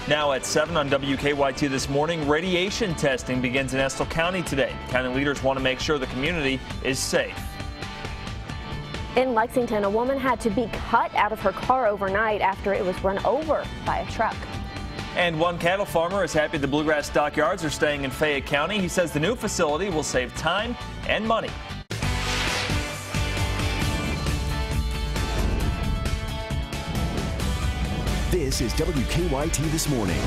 Now at 7 on WKYT this morning, radiation testing begins in Estill County today. County leaders want to make sure the community is safe. In Lexington, a woman had to be cut out of her car overnight after it was run over by a truck. And one cattle farmer is happy the bluegrass stockyards are staying in Fayette County. He says the new facility will save time and money. This is WKYT This Morning.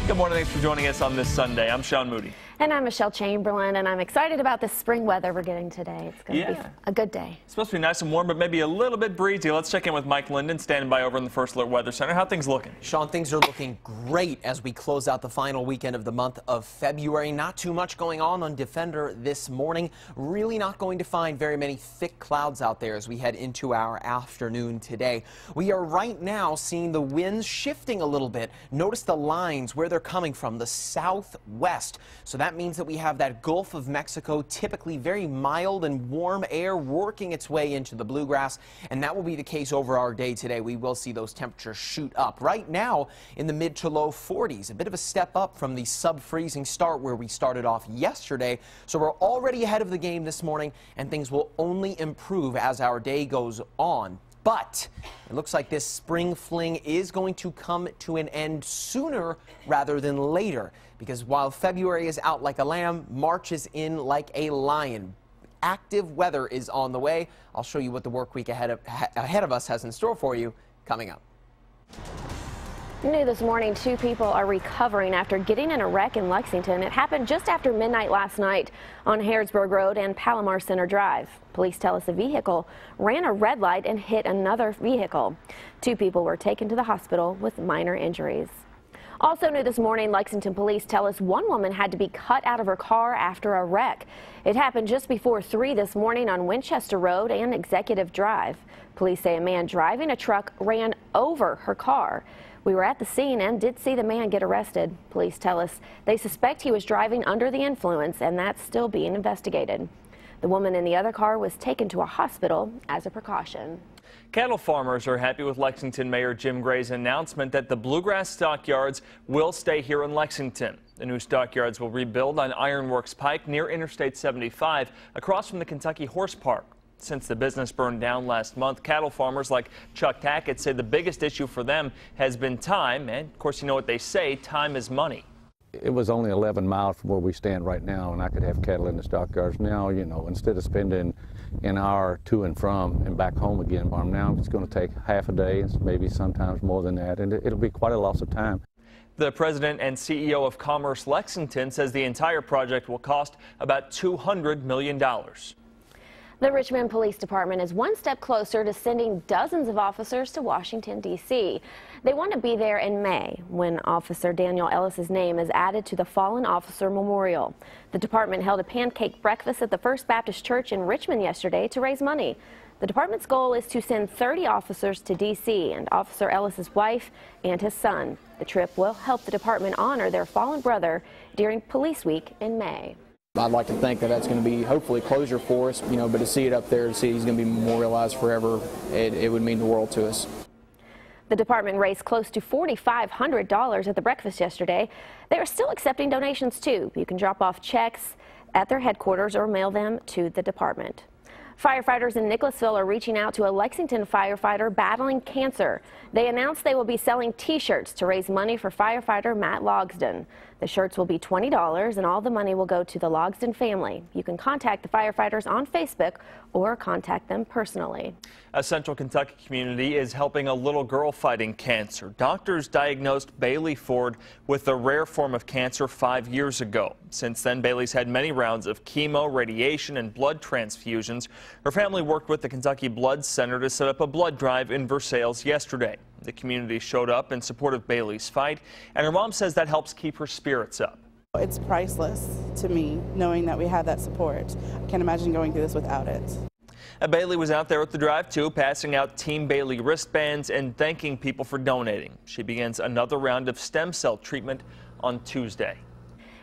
Good morning. Thanks for joining us on this Sunday. I'm Sean Moody. And I'm Michelle Chamberlain, and I'm excited about this spring weather we're getting today. It's going to be a good day. It's supposed to be nice and warm, but maybe a little bit breezy. Let's check in with Mike Linden, standing by over in the First Alert Weather Center. How are things looking? Sean, things are looking great as we close out the final weekend of the month of February. Not too much going on Defender this morning. Really not going to find very many thick clouds out there as we head into our afternoon today. We are right now seeing the winds shifting a little bit. Notice the lines where they're coming from, the southwest. So that means that we have that Gulf of Mexico, typically very mild and warm air working its way into the bluegrass, and that will be the case over our day today. We will see those temperatures shoot up. Right now in the mid to low 40s, a bit of a step up from the sub-freezing start where we started off yesterday. So we're already ahead of the game this morning, and things will only improve as our day goes on. But it looks like this spring fling is going to come to an end sooner rather than later, because while February is out like a lamb, March is in like a lion. Active weather is on the way. I'll show you what the work week ahead of us has in store for you coming up. New this morning, 2 people are recovering after getting in a wreck in Lexington. It happened just after midnight last night on Harrodsburg Road and Palomar Center Drive. Police tell us a vehicle ran a red light and hit another vehicle. 2 people were taken to the hospital with minor injuries. Also new this morning, Lexington police tell us one woman had to be cut out of her car after a wreck. It happened just before 3 this morning on Winchester Road and Executive Drive. Police say a man driving a truck ran over her car. We were at the scene and did see the man get arrested. Police tell us they suspect he was driving under the influence, and that's still being investigated. The woman in the other car was taken to a hospital as a precaution. Cattle farmers are happy with Lexington Mayor Jim Gray's announcement that the bluegrass stockyards will stay here in Lexington. The new stockyards will rebuild on Ironworks Pike near Interstate 75 across from the Kentucky Horse Park. Since the business burned down last month, cattle farmers like Chuck Tackett say the biggest issue for them has been time, and of course you know what they say, time is money. It was only 11 miles from where we stand right now, and I could have cattle in the stockyards now. You know, instead of spending an hour to and from and back home again, now it's going to take half a day, maybe sometimes more than that, and it'll be quite a loss of time. The president and CEO of Commerce Lexington says the entire project will cost about $200 million. The Richmond Police Department is one step closer to sending dozens of officers to Washington, D.C. They want to be there in May when Officer Daniel Ellis's name is added to the Fallen Officer Memorial. The department held a pancake breakfast at the First Baptist Church in Richmond yesterday to raise money. The department's goal is to send 30 officers to D.C. and Officer Ellis's wife and his son. The trip will help the department honor their fallen brother during Police Week in May. I'd like to think that that's going to be hopefully closure for us, but to see it up there, to see he's going to be memorialized forever, it would mean the world to us. The department raised close to $4,500 at the breakfast yesterday. They are still accepting donations too. You can drop off checks at their headquarters or mail them to the department. Firefighters in Nicholasville are reaching out to a Lexington firefighter battling cancer. They announced they will be selling T-shirts to raise money for firefighter Matt Logsdon. The shirts will be $20 and all the money will go to the Logsdon family. You can contact the firefighters on Facebook or contact them personally. A Central Kentucky community is helping a little girl fighting cancer. Doctors diagnosed Bailey Ford with a rare form of cancer 5 years ago. Since then, Bailey's had many rounds of chemo, radiation, and blood transfusions. Her family worked with the Kentucky Blood Center to set up a blood drive in Versailles yesterday. The community showed up in support of Bailey's fight, and her mom says that helps keep her spirits up. It's priceless to me, knowing that we have that support. I can't imagine going through this without it. Bailey was out there at the drive too, passing out Team Bailey wristbands and thanking people for donating. She begins another round of stem cell treatment on Tuesday.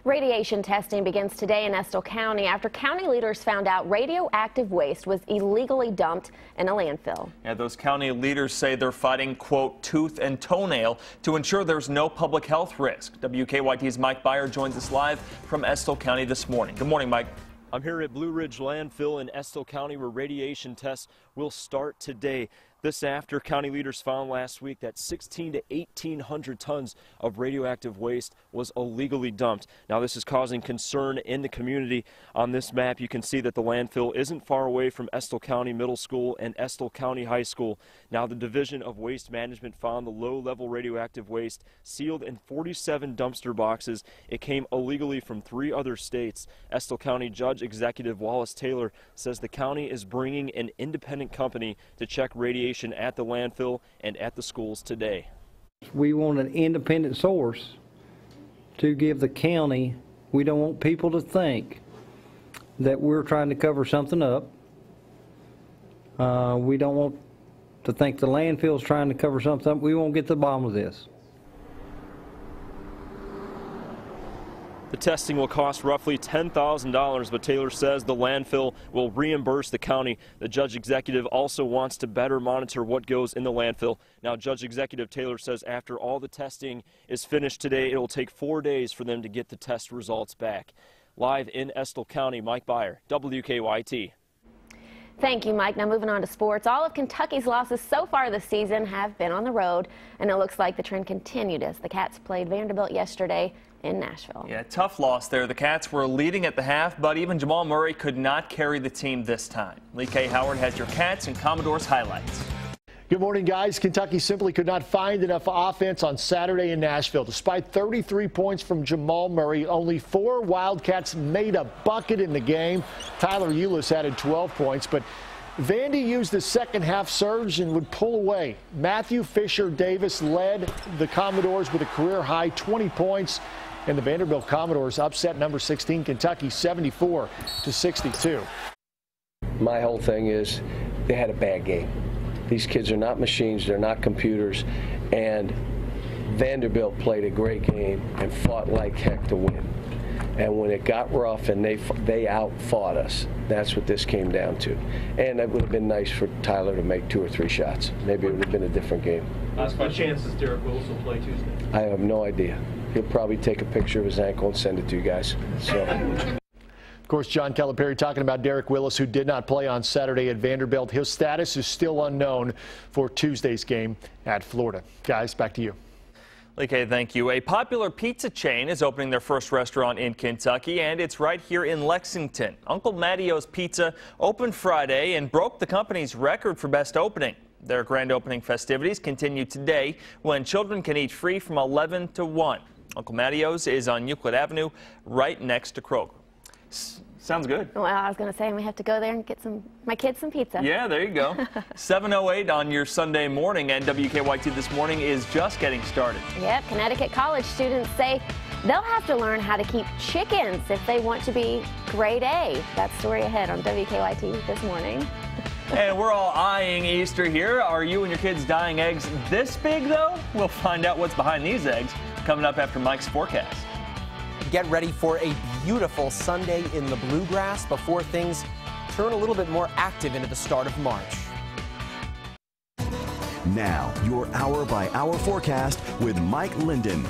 Radiation testing begins today in Estill County after county leaders found out radioactive waste was illegally dumped in a landfill. Yeah, those county leaders say they're fighting, quote, tooth and toenail to ensure there's no public health risk. WKYT's Mike Byer joins us live from Estill County this morning. Good morning, Mike. I'm here at Blue Ridge Landfill in Estill County where radiation tests will start today. This after county leaders found last week that 1,600 to 1,800 tons of radioactive waste was illegally dumped. Now this is causing concern in the community. On this map you can see that the landfill isn't far away from Estill County Middle School and Estill County High School. Now the Division of Waste Management found the low-level radioactive waste sealed in 47 dumpster boxes. It came illegally from 3 other states. Estill County Judge Executive Wallace Taylor says the county is bringing an independent company to check radiation at the landfill and at the schools today. We want an independent source to give the county. We don't want people to think that we're trying to cover something up. We don't want to think the landfill is trying to cover something up. We won't get to the bottom of this. The testing will cost roughly $10,000, but Taylor says the landfill will reimburse the county. The judge executive also wants to better monitor what goes in the landfill. Now, Judge Executive Taylor says after all the testing is finished today, it will take 4 days for them to get the test results back. Live in Estill County, Mike Byer, WKYT. Thank you, Mike. Now moving on to sports. All of Kentucky's losses so far this season have been on the road, and it looks like the trend continued as the Cats played Vanderbilt yesterday in Nashville. Yeah, tough loss there. The Cats were leading at the half, but even Jamal Murray could not carry the team this time. Lee K. Howard has your Cats and Commodores highlights. Good morning, guys. Kentucky simply could not find enough offense on Saturday in Nashville. Despite 33 points from Jamal Murray, only 4 Wildcats made a bucket in the game. Tyler Eulis added 12 points, but Vandy used the second half surge and would pull away. Matthew Fisher Davis led the Commodores with a career high 20 points, and the Vanderbilt Commodores upset number 16 Kentucky 74-62. My whole thing is they had a bad game. These kids are not machines, they're not computers, and Vanderbilt played a great game and fought like heck to win. And when it got rough and they out-fought us, that's what this came down to. And it would have been nice for Tyler to make 2 or 3 shots. Maybe it would have been a different game. What chance does Derek Willis will play Tuesday? I have no idea. He'll probably take a picture of his ankle and send it to you guys. So. Of course, John Calipari talking about Derek Willis, who did not play on Saturday at Vanderbilt. His status is still unknown for Tuesday's game at Florida. Guys, back to you. Okay, thank you. A popular pizza chain is opening their first restaurant in Kentucky, and it's right here in Lexington. Uncle Mattio's Pizza opened Friday and broke the company's record for best opening. Their grand opening festivities continue today when children can eat free from 11 to 1. Uncle Mattio's is on Euclid Avenue, right next to Kroger. Sounds good. Well, I was going to say we have to go there and get my kids some pizza. Yeah, there you go. 7:08 on your Sunday morning, and WKYT This Morning is just getting started. Yep, Connecticut college students say they'll have to learn how to keep chickens if they want to be grade A. That story ahead on WKYT This Morning. And we're all eyeing Easter here. Are you and your kids dyeing eggs this big, though? We'll find out what's behind these eggs coming up after Mike's forecast. Get ready for a beautiful Sunday in the bluegrass before things turn a little bit more active into the start of March. Now, your hour-by-hour forecast with Mike Linden.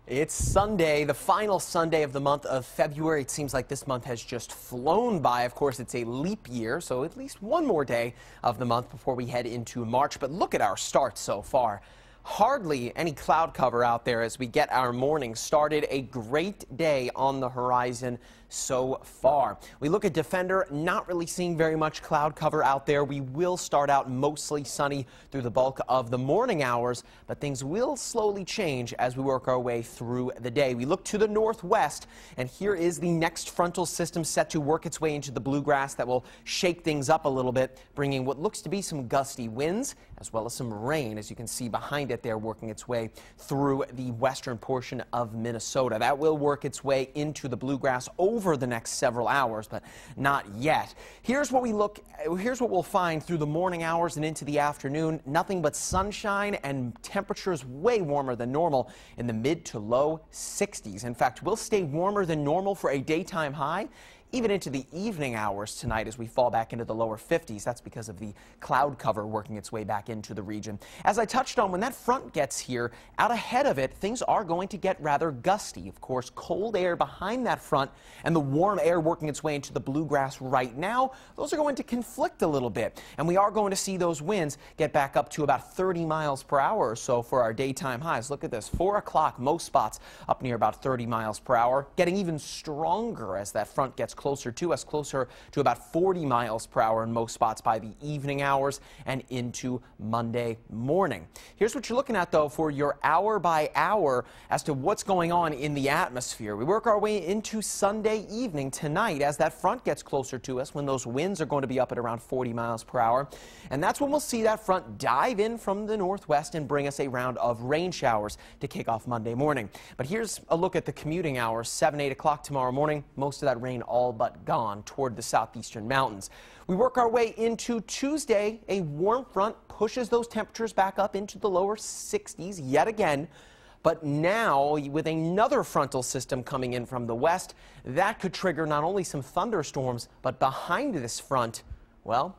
It's Sunday, the final Sunday of the month of February. It seems like this month has just flown by. Of course, it's a leap year, so at least one more day of the month before we head into March. But look at our start so far. Hardly any cloud cover out there as we get our morning started. A great day on the horizon so far. We look at Defender, not really seeing very much cloud cover out there. We will start out mostly sunny through the bulk of the morning hours, but things will slowly change as we work our way through the day. We look to the northwest, and here is the next frontal system set to work its way into the bluegrass that will shake things up a little bit, bringing what looks to be some gusty winds as well as some rain, as you can see behind behind it there, working its way through the western portion of Minnesota. That will work its way into the bluegrass over the next several hours, but not yet. Here's what we'll find through the morning hours and into the afternoon. Nothing but sunshine and temperatures way warmer than normal in the mid to low 60s. In fact, we'll stay warmer than normal for a daytime high even into the evening hours tonight as we fall back into the lower 50s. That's because of the cloud cover working its way back into the region. As I touched on, when that front gets here, out ahead of it, things are going to get rather gusty. Of course, cold air behind that front and the warm air working its way into the bluegrass right now, those are going to conflict a little bit. And we are going to see those winds get back up to about 30 miles per hour or so for our daytime highs. Look at this, 4 o'clock, most spots up near about 30 miles per hour, getting even stronger as that front gets closer to us, closer to about 40 miles per hour in most spots by the evening hours and into Monday morning. Here's what you're looking at, though, for your hour by hour as to what's going on in the atmosphere. We work our way into Sunday evening tonight as that front gets closer to us, when those winds are going to be up at around 40 miles per hour. And that's when we'll see that front dive in from the northwest and bring us a round of rain showers to kick off Monday morning. But here's a look at the commuting hours, 7, 8 o'clock tomorrow morning. Most of that rain all but gone toward the southeastern mountains. We work our way into Tuesday. A warm front pushes those temperatures back up into the lower 60s yet again. But now, with another frontal system coming in from the west, that could trigger not only some thunderstorms, but behind this front, well,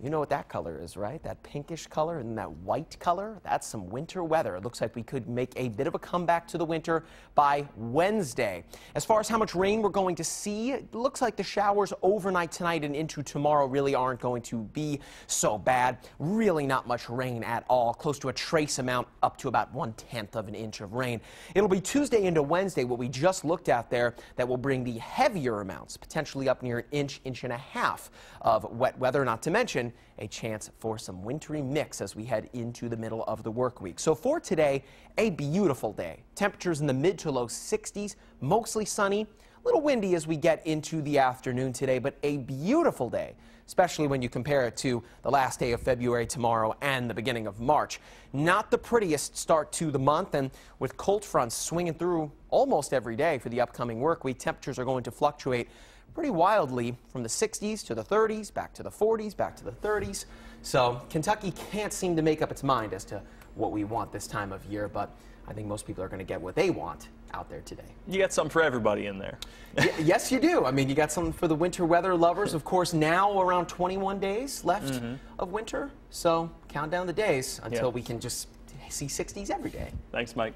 you know what that color is, right? That pinkish color and that white color, that's some winter weather. It looks like we could make a bit of a comeback to the winter by Wednesday. As far as how much rain we're going to see, it looks like the showers overnight tonight and into tomorrow really aren't going to be so bad. Really not much rain at all, close to a trace amount up to about 1/10 of an inch of rain. It'll be Tuesday into Wednesday, what we just looked at there, that will bring the heavier amounts, potentially up near an inch, inch and a half of wet weather, not to mention a chance for some wintry mix as we head into the middle of the work week. So for today, a beautiful day. Temperatures in the mid to low 60s, mostly sunny, a little windy as we get into the afternoon today, but a beautiful day, especially when you compare it to the last day of February tomorrow and the beginning of March. Not the prettiest start to the month, and with cold fronts swinging through almost every day for the upcoming work week, temperatures are going to fluctuate pretty wildly from the 60s to the 30s, back to the 40s, back to the 30s. So Kentucky can't seem to make up its mind as to what we want this time of year, but I think most people are going to get what they want out there today. You got something for everybody in there. Yes, you do. I mean, you got something for the winter weather lovers. Of course, now around 21 days left of winter. So count down the days until we can just see 60s every day. Thanks, Mike.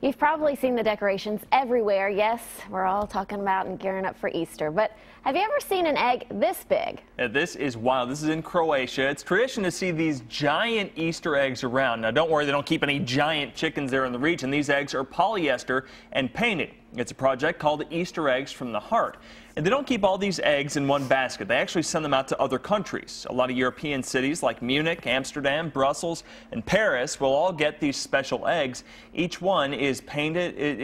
You've probably seen the decorations everywhere. Yes, we're all talking about and gearing up for Easter. But have you ever seen an egg this big? Yeah, this is wild. This is in Croatia. It's tradition to see these giant Easter eggs around. Now, don't worry, they don't keep any giant chickens there in the region. These eggs are polyester and painted. It's a project called Easter Eggs from the Heart. And they don't keep all these eggs in one basket. They actually send them out to other countries. A lot of European cities like Munich, Amsterdam, Brussels, and Paris will all get these special eggs. Each one is painted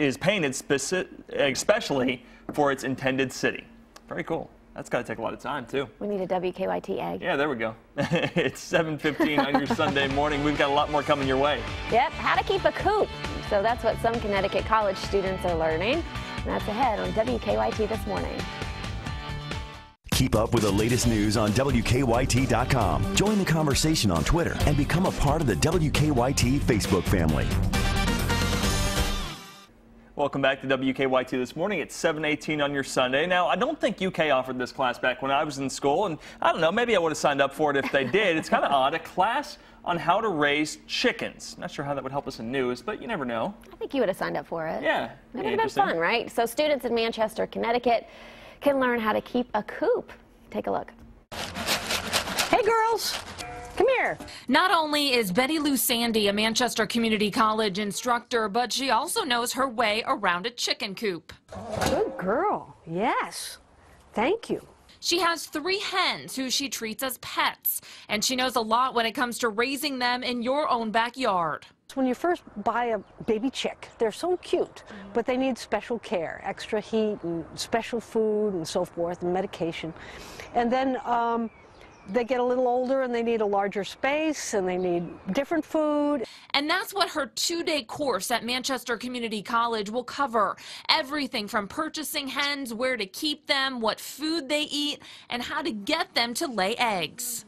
especially for its intended city. Very cool. That's got to take a lot of time, too. We need a WKYT egg. Yeah, there we go. It's 7:15 on your Sunday morning. We've got a lot more coming your way. Yep, how to keep a coop. So that's what some Connecticut college students are learning. And that's ahead on WKYT this morning. Keep up with the latest news on WKYT.com. Join the conversation on Twitter and become a part of the WKYT Facebook family. Welcome back to WKYT this morning. It's 7:18 on your Sunday. Now, I don't think UK offered this class back when I was in school, and I don't know, maybe I would have signed up for it if they did. It's kind of odd, a class on how to raise chickens. Not sure how that would help us in news, but you never know. I think you would have signed up for it. Yeah. It would have been fun, right? So students in Manchester, Connecticut can learn how to keep a coop. Take a look. Hey, girls. Come here. Not only is Betty Lou Sandy a Manchester Community College instructor, but she also knows her way around a chicken coop. Good girl. Yes. Thank you. She has 3 hens who she treats as pets, and she knows a lot when it comes to raising them in your own backyard. When you first buy a baby chick, they're so cute, but they need special care, extra heat and special food and so forth and medication. And then they get a little older and they need a larger space and they need different food. And that's what her 2-day course at Manchester Community College will cover. Everything from purchasing hens, where to keep them, what food they eat, and how to get them to lay eggs.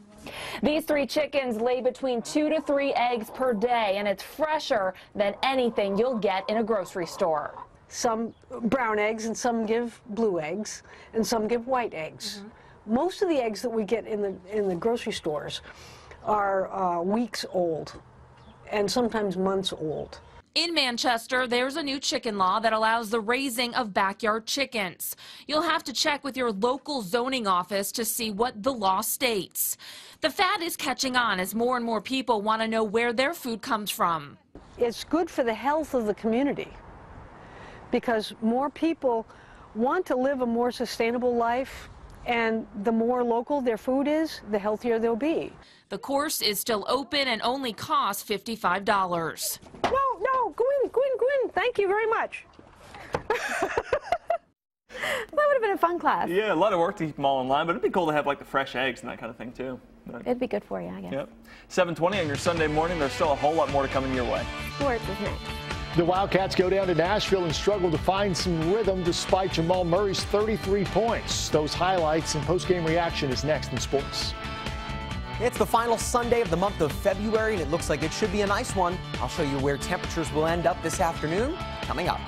These 3 chickens lay between 2 to 3 eggs per day, and it's fresher than anything you'll get in a grocery store. Some brown eggs and some give blue eggs and some give white eggs. Most of the eggs that we get in the grocery stores are weeks old and sometimes months old. In Manchester, there's a new chicken law that allows the raising of backyard chickens. You'll have to check with your local zoning office to see what the law states. The fad is catching on as more and more people want to know where their food comes from. It's good for the health of the community because more people want to live a more sustainable life, and the more local their food is, the healthier they'll be. The course is still open and only costs $55. No, go in. Thank you very much. That would have been a fun class. Yeah, a lot of work to keep them all in line, but it'd be cool to have like the fresh eggs and that kind of thing too. It'd be good for you, I guess. Yep. 7:20 on your Sunday morning. There's still a whole lot more to come in your way. Sports is next. The Wildcats go down to Nashville and struggle to find some rhythm despite Jamal Murray's 33 points. Those highlights and post-game reaction is next in sports. It's the final Sunday of the month of February, and it looks like it should be a nice one. I'll show you where temperatures will end up this afternoon, coming up.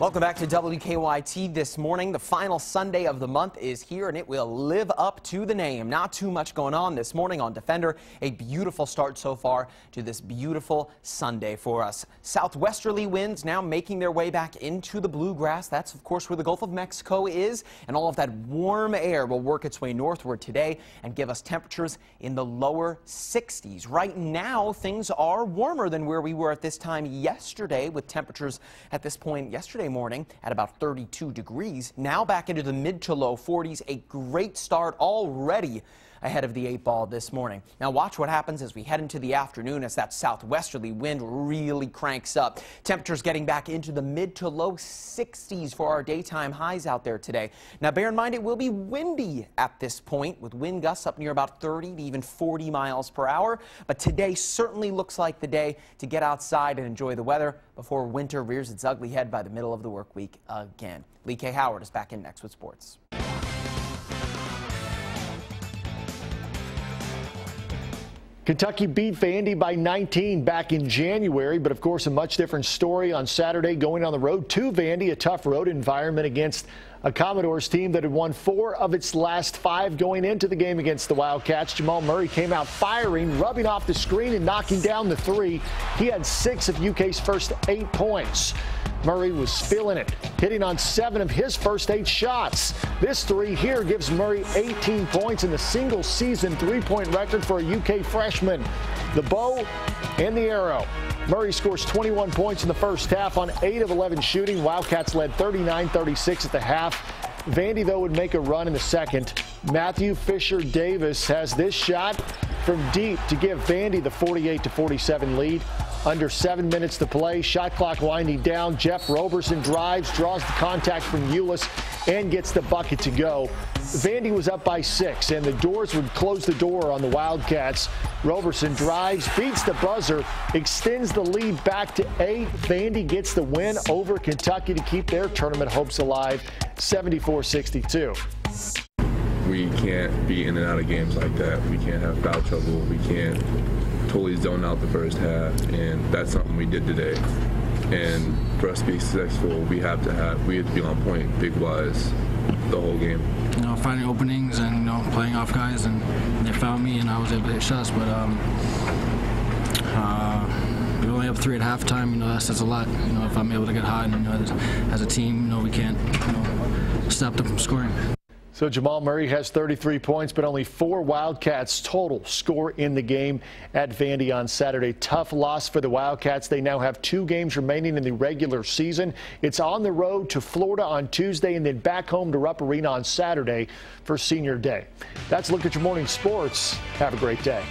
Welcome back to WKYT this morning. The final Sunday of the month is here, and it will live up to the name. Not too much going on this morning on Defender. A beautiful start so far to this beautiful Sunday for us. Southwesterly winds now making their way back into the bluegrass. That's, of course, where the Gulf of Mexico is, and all of that warm air will work its way northward today and give us temperatures in the lower 60s. Right now, things are warmer than where we were at this time yesterday, with temperatures at this point yesterday morning at about 32 degrees. Now back into the mid to low 40s. A great start already ahead of the 8 ball this morning. Now watch what happens as we head into the afternoon as that southwesterly wind really cranks up. Temperatures getting back into the mid to low 60s for our daytime highs out there today. Now bear in mind it will be windy at this point, with wind gusts up near about 30 to even 40 miles per hour. But today certainly looks like the day to get outside and enjoy the weather before winter rears its ugly head by the middle of the work week again. Lee K. Howard is back in next with sports. Kentucky beat Vandy by 19 back in January, but of course a much different story on Saturday going on the road to Vandy, a tough road environment against a Commodores team that had won 4 of its last 5 going into the game against the Wildcats. Jamal Murray came out firing, rubbing off the screen and knocking down the 3. He had 6 of UK's first 8 points. Murray was feeling it, hitting on 7 of his first 8 shots. This 3 here gives Murray 18 points and the single-season 3-point record for a UK freshman. The bow and the arrow. Murray scores 21 points in the first half on 8 of 11 shooting. Wildcats led 39-36 at the half. Vandy, though, would make a run in the second. Matthew Fisher-Davis has this shot from deep to give Vandy the 48-47 lead. Under 7 minutes to play, shot clock winding down. Jeff Roberson drives, draws the contact from Euless, and gets the bucket to go. Vandy was up by 6, and the Doors would close the door on the Wildcats. Roberson drives, beats the buzzer, extends the lead back to 8. Vandy gets the win over Kentucky to keep their tournament hopes alive, 74-62. We can't be in and out of games like that. We can't have foul trouble. We can't totally zone out the first half, and that's something we did today. And for us to be successful, we have to be on point, big wise, the whole game. You know, finding openings and playing off guys, and they found me, and I was able to hit shots. But we only have 3 at halftime. That says a lot. If I'm able to get hot, and as a team, we can't stop them from scoring. So Jamal Murray has 33 points, but only 4 Wildcats total score in the game at Vandy on Saturday. Tough loss for the Wildcats. They now have 2 games remaining in the regular season. It's on the road to Florida on Tuesday and then back home to Rupp Arena on Saturday for Senior Day. That's a look at your morning sports. Have a great day.